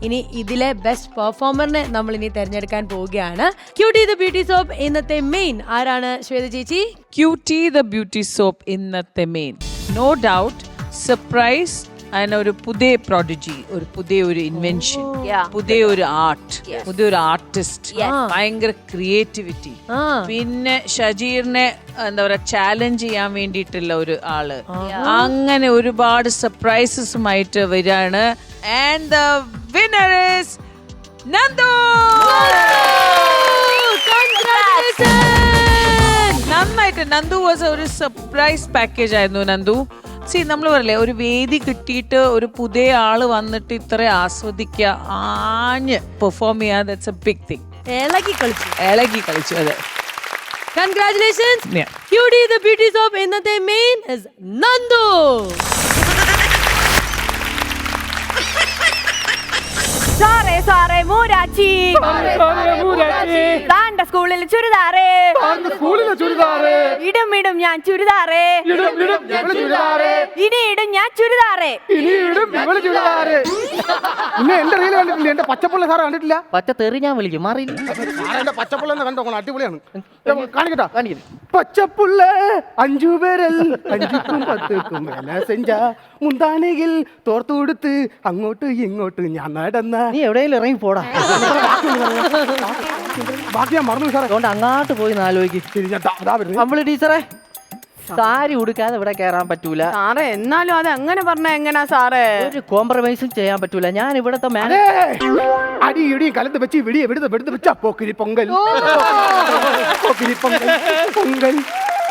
ഇനി ഇതിലെ ബെസ്റ്റ് പെർഫോമറിനെ നമ്മൾ ഇനി തെരഞ്ഞെടുക്കാൻ പോവുകയാണ്. ക്യൂട്ടി ദ ബ്യൂട്ടി സോപ്പ് ഇന്നത്തെ മെയിൻ ആരാണ് ശ്വേത ചേച്ചി? ക്യൂട്ടി ദ ബ്യൂട്ടി സോപ്പ് ഇന്നത്തെ മെയിൻ നോ ഡൗട്ട് സർപ്രൈസ്. അതിന് ഒരു പുതിയ പ്രോഡിജി, ഒരു പുതിയ ഒരു ഇൻവെൻഷൻ, പുതിയ ഒരു ആർട്ട്, പുതിയൊരു ആർട്ടിസ്റ്റ്, ഭയങ്കര ക്രിയേറ്റിവിറ്റി. പിന്നെ ഷജീറിനെ എന്താ പറയാ ചാലഞ്ച് ചെയ്യാൻ വേണ്ടിയിട്ടുള്ള ഒരു ആള്. അങ്ങനെ ഒരുപാട് സർപ്രൈസസുമായിട്ട് വരികയാണ്. And the winner is Nandu. നന്നായിട്ട് നന്ദു വാസ് ഒരു സർപ്രൈസ് പാക്കേജ് ആയിരുന്നു നന്ദു. നമ്മൾ പറയല്ലേ ഒരു വേദി കിട്ടിയിട്ട് ഒരു പുതിയ ആള് വന്നിട്ട് ഇത്ര ആസ്വദിക്കുക, ആഞ്ഞ് പെർഫോം ചെയ്യാൻ, ദാറ്റ്സ് എ ബിഗ് തിങ്. ഇളകി കളിച്ചു. അതെ, congratulations. Cutie the beauty soap ഇന്നത്തെ മെയിൻ ഇസ് നന്ദു. സാറേ സാറേ മൂരാച്ചി താണ്ട സ്കൂളിൽ ചുരിദാറേ ഇടും ഇടും ഞാൻ ചുരിദാറേ ഇനി ഇടും ഞാൻ ചുരിദാറേ. പിന്നെ എന്റെ റീല് കണ്ടിട്ടില്ല, എന്റെ പച്ചപ്പുള്ള സാറ് കണ്ടിട്ടില്ല. പച്ചത്തെറി ഞാൻ വിളിക്കും മാറിയില്ല. പച്ചപ്പുള്ള കണ്ടോ, അടിപൊളിയാണ്. കാണിക്കട്ടാ, പച്ചപ്പുള്ള 5 പേരൽ 5ക്കും 10ക്കും വില സെഞ്ച മുന്താനെങ്കിൽ തോർത്തു കൊടുത്ത് അങ്ങോട്ട് ഇങ്ങോട്ട് ഞാൻ നടന്ന. നീ എവിടെയെങ്കിലും ഇറങ്ങി പോടാ. ബാക്കി ഞാൻ മറന്നു സാറേ. അതുകൊണ്ട് അങ്ങോട്ട് പോയി ആലോചിക്കും. നമ്മള് ടീച്ചറെ സാരി ഉടുക്കാതെ ഇവിടെ കയറാൻ പറ്റൂല സാറേ. എന്നാലും അത് അങ്ങനെ പറഞ്ഞ എങ്ങനാ സാറേ? ഒരു കോംപ്രമൈസും ചെയ്യാൻ പറ്റൂല. ഞാൻ ഇവിടത്തെ അടി ഇടിയും കലത്ത് വെച്ച് വിടിയെ വെടുത്ത് വെച്ച പോക്കിരി പൊങ്കൽ പോക്കിരി പൊങ്കൽ പൊങ്കൽ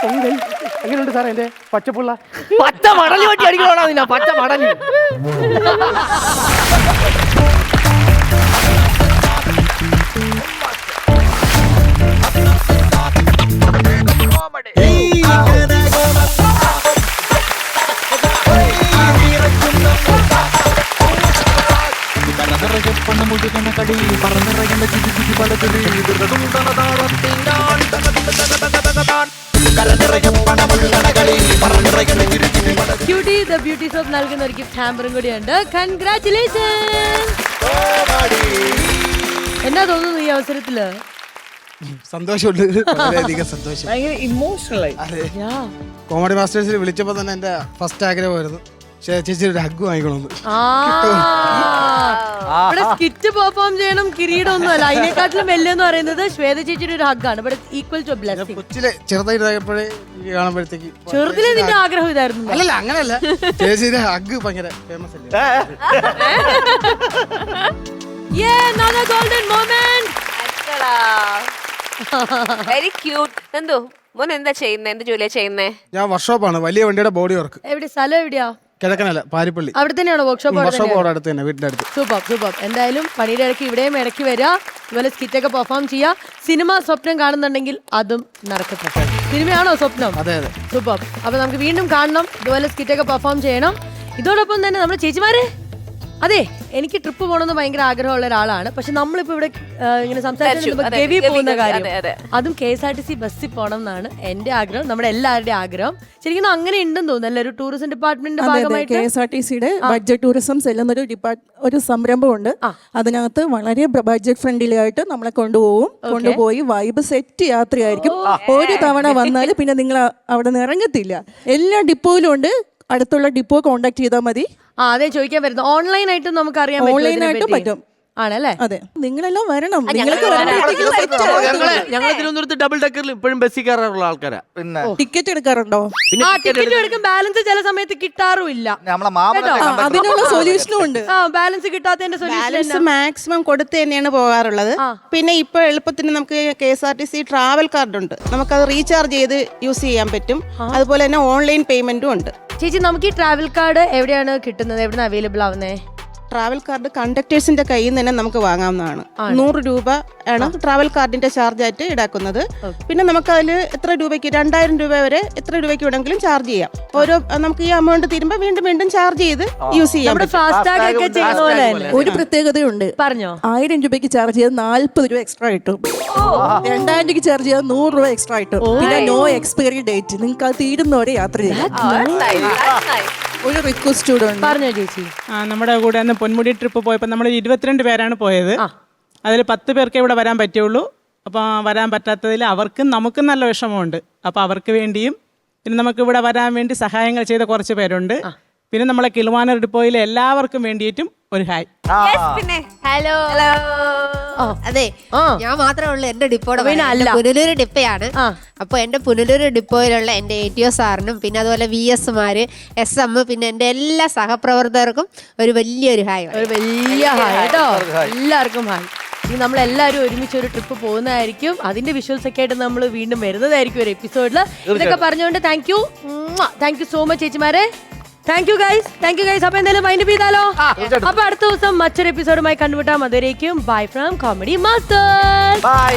പൊങ്കൽ. എങ്ങനെയുണ്ട് സാറേ എന്റെ പച്ചപ്പുള്ള? പച്ച മടലി പറ്റി അടിക്കണോടാ നിന്നെ, പച്ച മടലി. ക്യൂട്ടി ദ ബ്യൂട്ടി സോപ്പ് നൽകുന്ന ഒരു ഗിഫ്റ്റ് ഹാമ്പറും കൂടിയുണ്ട്. കൺഗ്രാറ്റുലേഷൻസ്. എന്നാ തോന്നുന്നു ഈ അവസരത്തില്? സന്തോഷമുണ്ട്, വളരെയധികം സന്തോഷം. ഭയങ്കര ഇമോഷണലായി. കോമഡി മാസ്റ്റേഴ്സിൽ വിളിച്ചപ്പോ തന്നെ എന്റെ ഫസ്റ്റ് ആഗ്രഹമായിരുന്നു ചേച്ചി ഒരു ഹഗ് വാങ്ങിക്കണമെന്ന്. ഇവിടെ സ്കിറ്റ് പെർഫോം ചെയ്യണം, കിരീടം ഒന്നും അല്ല. അതിനെക്കാട്ടിലും വലിയെന്ന് പറയുന്നത് ശ്വേത ചേച്ചിയുടെ ഒരു ഹഗ്ഗാണ്. ഇവിടെ ഈക്വൽ ടു ബ്ലെസ്സിംഗ്. കൊച്ചിലെ ചെറുതായിപ്പോഴേ കാണുമ്പോഴത്തേക്ക് ചെറുതിലെ നിന്റെ ആഗ്രഹം ഇതായിരുന്നു? അല്ലല്ല, അങ്ങനെയല്ല, ചേച്ചിയുടെ ഹഗ് ഭയങ്കര ഫേമസ് അല്ലേ. Golden moment. Very cute. എന്തോ മോൻ എന്താ ചെയ്യുന്നേ? എന്ത് ജോലിയാ ചെയ്യുന്നേ? ഞാൻ വർക്ക്ഷോപ്പാണ്, വലിയ വണ്ടിയുടെ ബോഡി വർക്ക്. എവിടെ സ്ഥലം? എവിടെയാ? കിഴക്കനല്ല, പാരിപ്പള്ളി. അവിടെ തന്നെയാണോ വർക്ക്ഷോപ്പ്? വർക്ക്ഷോപ്പ് അടുത്ത് തന്നെ, വീടിന്റെ അടുത്ത്. സൂപ്പർ. എന്തായാലും പണിയുടെ ഇടയ്ക്ക് ഇവിടെയും ഇടയ്ക്ക് വരിക, ഇതുപോലെ സ്കിറ്റൊക്കെ പെർഫോം ചെയ്യുക. സിനിമ സ്വപ്നം കാണുന്നുണ്ടെങ്കിൽ അതും നടക്കട്ടെ. സിനിമയാണോ സ്വപ്നം? അതെ അതെ. സൂപ്പർ. അപ്പൊ നമുക്ക് വീണ്ടും കാണണം, ഇതുപോലെ സ്കിറ്റൊക്കെ പെർഫോം ചെയ്യണം. ഇതോടൊപ്പം തന്നെ നമ്മുടെ ചേച്ചിമാരെ, അതെ, എനിക്ക് ട്രിപ്പ് പോകണമെന്ന് ഭയങ്കര ആഗ്രഹമുള്ള ഒരാളാണ്. പക്ഷെ നമ്മളിപ്പോ ഇവിടെ ഇങ്ങനെ സംസാരിച്ചു ഗവി പോകുന്ന കാര്യം, അതും KSRTC ബസ്സിൽ പോകണം എന്നാണ് എന്റെ ആഗ്രഹം, നമ്മുടെ എല്ലാവരുടെയും ആഗ്രഹം. ശരിക്കും അങ്ങനെ ഉണ്ടെന്ന് തോന്നുന്നു, ഒരു ടൂറിസം ഡിപ്പാർട്ട്മെന്റിന്റെ ഭാഗമായിട്ട് KSRTCയുടെ ബഡ്ജറ്റ് ടൂറിസം ചെല്ലുന്ന ഒരു സംരംഭമുണ്ട്. അതിനകത്ത് വളരെ ബഡ്ജറ്റ് ഫ്രണ്ട്ലി ആയിട്ട് നമ്മളെ കൊണ്ടുപോയി വൈബ് സെറ്റ് യാത്രയായിരിക്കും. ഒരു തവണ വന്നാൽ പിന്നെ നിങ്ങൾ അവിടെ നിന്ന് ഇറങ്ങത്തില്ല. എല്ലാ ഡിപ്പോയിലും ഉണ്ട്, അടുത്തുള്ള ഡിപ്പോ കോണ്ടാക്ട് ചെയ്താൽ മതി. അതെ ചോദിക്കാൻ വരുന്നത്. ഓൺലൈനായിട്ടും നമുക്ക് അറിയാൻ പറ്റും. ആണല്ലേ? അതെ, നിങ്ങളെല്ലാം വരണം. ഞങ്ങൾ തിരുവനന്തപുരത്ത് ഡബിൾ ഡെക്കറിൽ ഇപ്പോഴും ബസ്സിൽ കയറാറുള്ള ആൾക്കാരാ. പിന്നെ ടിക്കറ്റ് എടുക്കാറുണ്ടോ? ടിക്കറ്റ് എടുക്കും, ബാലൻസ് ചില സമയത്ത് കിട്ടാറുമില്ല. അതിനുള്ള സൊല്യൂഷനും ഉണ്ട്. ബാലൻസ് കിട്ടാത്തതിന്റെ സൊല്യൂഷൻ മാക്സിമം കൊടുത്ത് തന്നെയാണ് പോകാറുള്ളത്. പിന്നെ ഇപ്പൊ എളുപ്പത്തിന് നമുക്ക് KSRTC ട്രാവൽ കാർഡ് ഉണ്ട്, നമുക്കത് റീചാർജ് ചെയ്ത് യൂസ് ചെയ്യാൻ പറ്റും. അതുപോലെ തന്നെ ഓൺലൈൻ പേയ്മെന്റും ഉണ്ട്. ചേച്ചി, നമുക്ക് ഈ ട്രാവൽ കാർഡ് എവിടെയാണ് കിട്ടുന്നത്? എവിടെയാണ് അവൈലബിൾ ആവുന്നത്? ട്രാവൽ കാർഡ് കണ്ടക്ടേഴ്സിന്റെ കയ്യിൽ നിന്ന് തന്നെ നമുക്ക് വാങ്ങാവുന്നതാണ്. 100 രൂപ ആണ് ട്രാവൽ കാർഡിന്റെ ചാർജ് ആയിട്ട് ഈടാക്കുന്നത്. പിന്നെ നമുക്ക് അതിൽ എത്ര രൂപയ്ക്ക്, 2000 രൂപ വരെ എത്ര രൂപയ്ക്ക് വേണമെങ്കിലും ചാർജ് ചെയ്യാം. ഓരോ നമുക്ക് ഈ എമൗണ്ട് തീരുമ്പോൾ വീണ്ടും ചാർജ് ചെയ്ത് യൂസ് ചെയ്യാം. ഒരു പ്രത്യേകതയുണ്ട്. പറഞ്ഞോ. 1000 രൂപയ്ക്ക് ചാർജ് ചെയ്ത് 40 രൂപ എക്സ്ട്രാ കിട്ടും. 2000 രൂപയ്ക്ക് ചാർജ് ചെയ്താൽ 100 രൂപ എക്സ്ട്രാ കിട്ടും. പിന്നെ നോ എക്സ്പയറി ഡേറ്റ്, നിങ്ങൾക്ക് അത് തീരുന്നവരെ യാത്ര ചെയ്യാം. ഒരു റിക്വസ്റ്റ് കൂടെ ഉണ്ട്. പറഞ്ഞോ ചേച്ചി. നമ്മുടെ കൂടെ അന്ന് പൊന്മുടി ട്രിപ്പ് പോയപ്പോൾ നമ്മൾ 22 പേരാണ് പോയത്. അതിൽ 10 പേർക്ക് ഇവിടെ വരാൻ പറ്റുള്ളൂ. അപ്പോൾ വരാൻ പറ്റാത്തതിൽ അവർക്കും നമുക്കും നല്ല വിഷമമുണ്ട്. അപ്പോൾ അവർക്ക് വേണ്ടിയും പിന്നെ നമുക്ക് ഇവിടെ വരാൻ വേണ്ടി സഹായങ്ങൾ ചെയ്ത കുറച്ച് പേരുണ്ട്. പിന്നെ നമ്മളെ കിളുവാനർ ഡിപ്പോയിലെ എല്ലാവർക്കും വേണ്ടിയിട്ടും ഒരു ഹായ്. പിന്നെ ഹലോ അതെ, ഞാൻ മാത്രമേ ഉള്ളൂ എന്റെ ഡിപ്പോയുടെ പുനലൂർ ഡിപ്പയാണ്. അപ്പൊ എന്റെ പുനലൂർ ഡിപ്പോയിലുള്ള എന്റെ ATO സാറിനും പിന്നെ അതുപോലെ VS മാര്, SM, പിന്നെ എന്റെ എല്ലാ സഹപ്രവർത്തകർക്കും ഒരു വലിയൊരു ഹായ്. ഒരു വലിയ ഹായ് കേട്ടോ, എല്ലാവർക്കും ഹായ്. ഇനി നമ്മളെല്ലാവരും ഒരുമിച്ച് ഒരു ട്രിപ്പ് പോകുന്നതായിരിക്കും. അതിന്റെ വിഷ്വൽസ് ഒക്കെ ആയിട്ട് നമ്മൾ വീണ്ടും വരുന്നതായിരിക്കും ഒരു എപ്പിസോഡിൽ. ഇതൊക്കെ പറഞ്ഞുകൊണ്ട് താങ്ക് യു സോ മച്ച് ചേച്ചിമാരെ. Thank you guys. അപ്പൊ എന്തായാലും മൈൻഡ് ചെയ്താലോ. അപ്പൊ അടുത്ത ദിവസം മറ്റൊരു എപ്പിസോഡുമായി കണ്ടുമുട്ടാം. അതുവരേക്കും bye from Comedy Master. By.